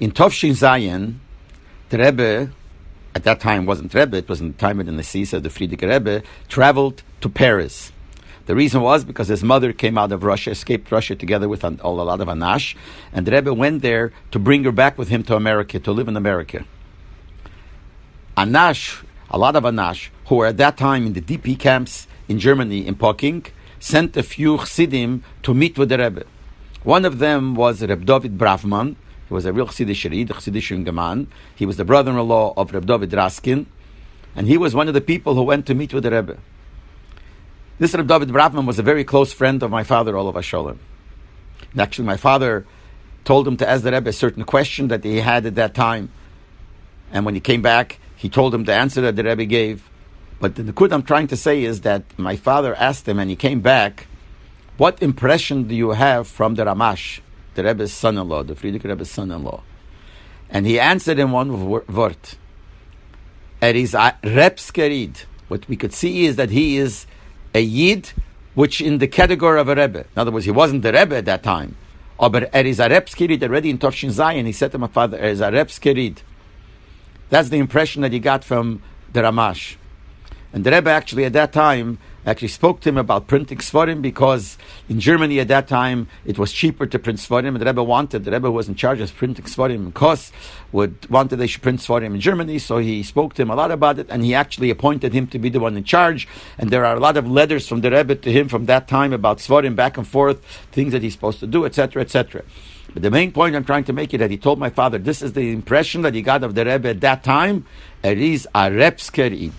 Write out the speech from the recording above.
In Tovshin Zayin, the Rebbe, at that time wasn't Rebbe, it was in the time of the Nesisa, the Friedrich Rebbe, traveled to Paris. The reason was because his mother came out of Russia, escaped Russia together with a lot of Anash, and the Rebbe went there to bring her back with him to America, to live in America. Anash, a lot of Anash, who were at that time in the DP camps in Germany, in Poking, sent a few Chassidim to meet with the Rebbe. One of them was Reb Dovid Bravman. He was a real Chassidish Reid, a Chassidish Gaman. He was the brother-in-law of Reb Dovid Raskin, and he was one of the people who went to meet with the Rebbe. This Reb Dovid Bravman was a very close friend of my father, Olav Hasholem. And actually, my father told him to ask the Rebbe a certain question that he had at that time. And when he came back, he told him the answer that the Rebbe gave. But the Nakud I'm trying to say is that my father asked him, and he came back, what impression do you have from the Ramash, the Rebbe's son-in-law, the Friedrich Rebbe's son-in-law? And he answered in one word. Is a Rebbsker. What we could see is that he is a Yid, which in the category of a Rebbe. In other words, he wasn't the Rebbe at that time. But is a Rebbsker already in Tovshin Zayin. He said to my father, is a Rebbsker. That's the impression that he got from the Ramash. And the Rebbe actually at that time spoke to him about printing Sforim, because in Germany at that time it was cheaper to print Sforim, and the Rebbe was in charge of printing Sforim, and Kos wanted they should print Sforim in Germany, so he spoke to him a lot about it, and he actually appointed him to be the one in charge. And there are a lot of letters from the Rebbe to him from that time about Sforim, back and forth, things that he's supposed to do, etc., etc. But the main point I'm trying to make is that he told my father, this is the impression that he got of the Rebbe at that time. It is a Rebbsker.